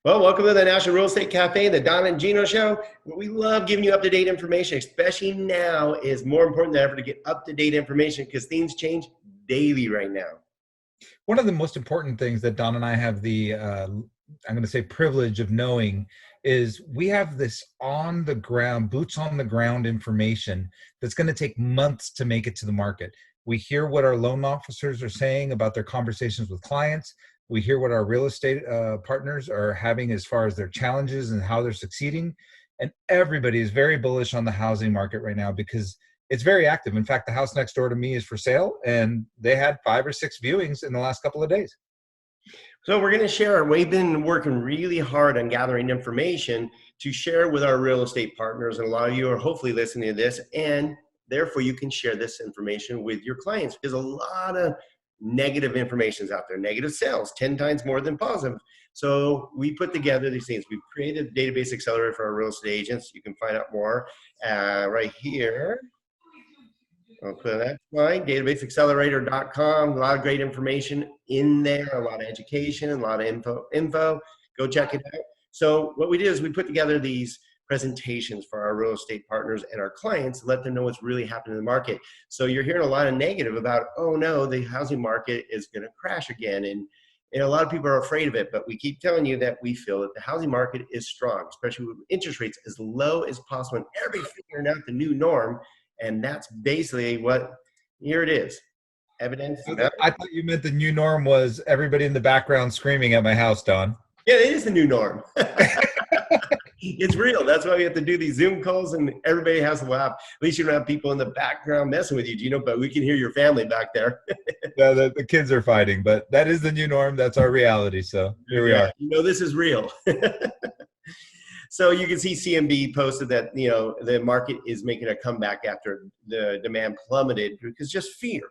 Well, welcome to the National Real Estate Cafe, the Don and Gino Show, where we love giving you up-to-date information, especially now is more important than ever to get up-to-date information because things change daily right now. One of the most important things that Don and I have the, I'm going to say privilege of knowing is we have this on the ground, boots on the ground information that's going to take months to make it to the market. We hear what our loan officers are saying about their conversations with clients. We hear what our real estate partners are having as far as their challenges and how they're succeeding. And everybody is very bullish on the housing market right now because it's very active. In fact, the house next door to me is for sale, and they had 5 or 6 viewings in the last couple of days. So we're going to share. We've been working really hard on gathering information to share with our real estate partners. And a lot of you are hopefully listening to this, and therefore you can share this information with your clients because a lot of negative information is out there. Negative sales 10 times more than positive. So we put together these things. We've created a database accelerator for our real estate agents. You can find out more right here. I'll put that slide, databaseaccelerator.com. A lot of great information in there, a lot of education, a lot of info. Go check it out. So what we did is we put together these presentations for our real estate partners and our clients to let them know what's really happening in the market. So you're hearing a lot of negative about, oh no, the housing market is going to crash again. And a lot of people are afraid of it, but we keep telling you that we feel that the housing market is strong, especially with interest rates as low as possible. And everybody's figuring out the new norm. And that's basically what, here it is. Evidence. I thought you meant the new norm was everybody in the background screaming at my house, Don. Yeah, it is the new norm. It's real. That's why we have to do these Zoom calls and everybody has to laugh. At least you don't have people in the background messing with you, Gino, but we can hear your family back there. Yeah, the kids are fighting, but that is the new norm. That's our reality. So here we are. You know, this is real. So you can see CMB posted that, you know, the market is making a comeback after the demand plummeted because just fear.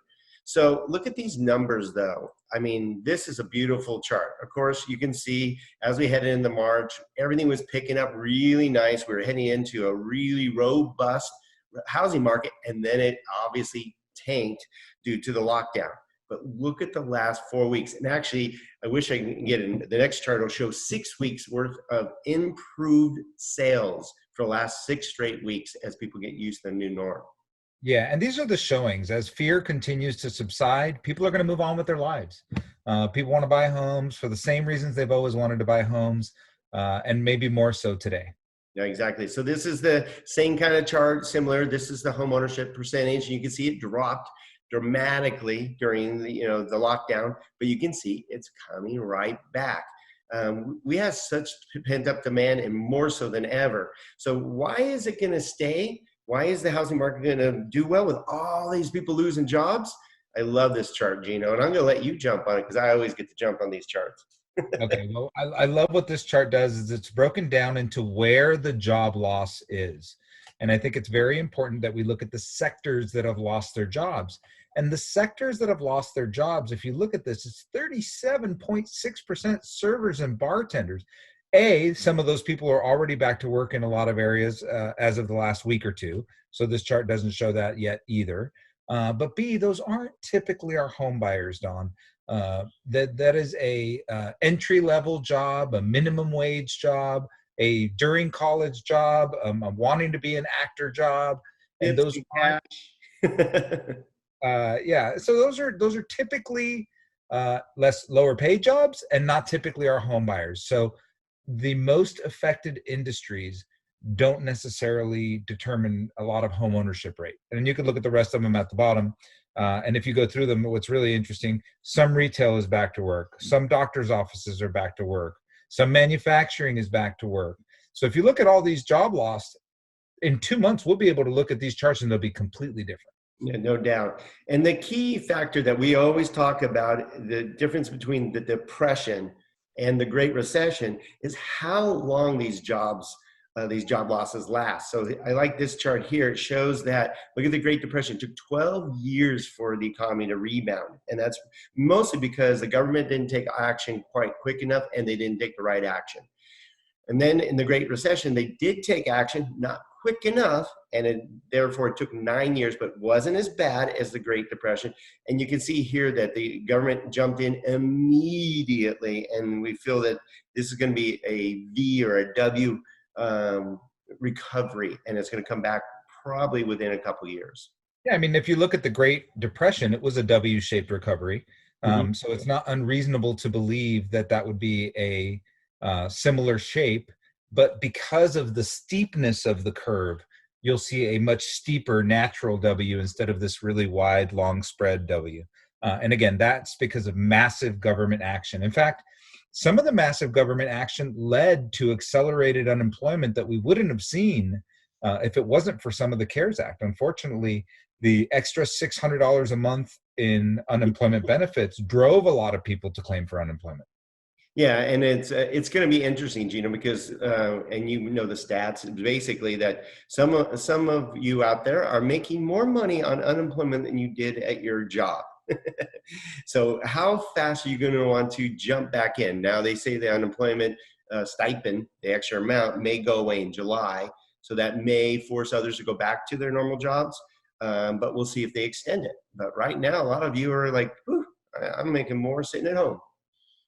So look at these numbers though. I mean, this is a beautiful chart. Of course, you can see as we headed into March, everything was picking up really nice. We were heading into a really robust housing market, and then it obviously tanked due to the lockdown. But look at the last 4 weeks. And actually, I wish I can get in. The next chart will show 6 weeks worth of improved sales for the last 6 straight weeks as people get used to the new norm. Yeah, and these are the showings. As fear continues to subside, people are going to move on with their lives. People want to buy homes for the same reasons they've always wanted to buy homes, and maybe more so today. Yeah, exactly. So this is the same kind of chart, similar. This is the home ownership percentage. You can see it dropped dramatically during the, the lockdown, but you can see it's coming right back. We have such pent up demand, and more so than ever. So why is it going to stay? Why is the housing market going to do well with all these people losing jobs? I love this chart, Gino, and I'm going to let you jump on it because I always get to jump on these charts. Okay, well, I love what this chart does is it's broken down into where the job loss is. And I think it's very important that we look at the sectors that have lost their jobs. And the sectors that have lost their jobs, if you look at this, it's 37.6% servers and bartenders. Some of those people are already back to work in a lot of areas as of the last week or two. So this chart doesn't show that yet either. But B, those aren't typically our home buyers, Don. That is a entry-level job, a minimum wage job, a during college job, a wanting to be an actor job. And those aren't, so those are typically lower paid jobs and not typically our home buyers. So the most affected industries don't necessarily determine a lot of home ownership rate. And you can look at the rest of them at the bottom. And if you go through them, what's really interesting, some retail is back to work. Some doctor's offices are back to work. Some manufacturing is back to work. So if you look at all these job loss, in 2 months, we'll be able to look at these charts and they'll be completely different. Yeah, no doubt. And the key factor that we always talk about, the difference between the Depression and the Great Recession, is how long these job losses last. So I like this chart here. It shows that, look at the Great Depression. It took 12 years for the economy to rebound. And that's mostly because the government didn't take action quite quick enough and they didn't take the right action. And then in the Great Recession, they did take action, not quick enough, and therefore it took 9 years, but wasn't as bad as the Great Depression. And you can see here that the government jumped in immediately, and we feel that this is going to be a V or a W recovery, and it's going to come back probably within a couple years. Yeah, I mean, if you look at the Great Depression, it was a W-shaped recovery. So it's not unreasonable to believe that that would be a similar shape. But because of the steepness of the curve, you'll see a much steeper natural W instead of this really wide, long spread W. And again, that's because of massive government action. In fact, some of the massive government action led to accelerated unemployment that we wouldn't have seen if it wasn't for some of the CARES Act. Unfortunately, the extra $600 a month in unemployment benefits drove a lot of people to claim for unemployment. Yeah, and it's going to be interesting, Gino, because and you know the stats basically that some of you out there are making more money on unemployment than you did at your job. So how fast are you going to want to jump back in? Now they say the unemployment stipend, the extra amount, may go away in July, so that may force others to go back to their normal jobs. But we'll see if they extend it. But right now, a lot of you are like, I'm making more sitting at home.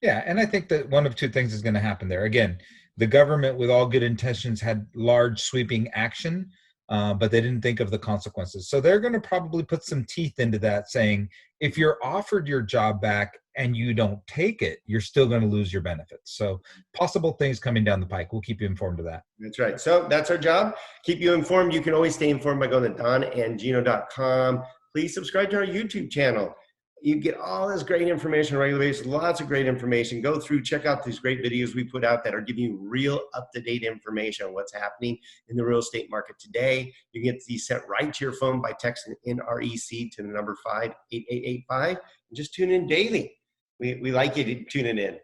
Yeah, and I think that one of two things is going to happen there. Again, the government, with all good intentions, had large sweeping action, but they didn't think of the consequences. So they're going to probably put some teeth into that, saying, if you're offered your job back and you don't take it, you're still going to lose your benefits. So possible things coming down the pike. We'll keep you informed of that. That's right. So that's our job. Keep you informed. You can always stay informed by going to donandgino.com. Please subscribe to our YouTube channel. You get all this great information on a regular basis, lots of great information. Go through, check out these great videos we put out that are giving you real up-to-date information on what's happening in the real estate market today. You get these sent right to your phone by texting NREC to the number 58885. And just tune in daily. We like you to tune in.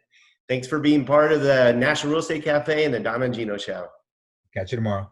Thanks for being part of the National Real Estate Cafe and the Don and Gino Show. Catch you tomorrow.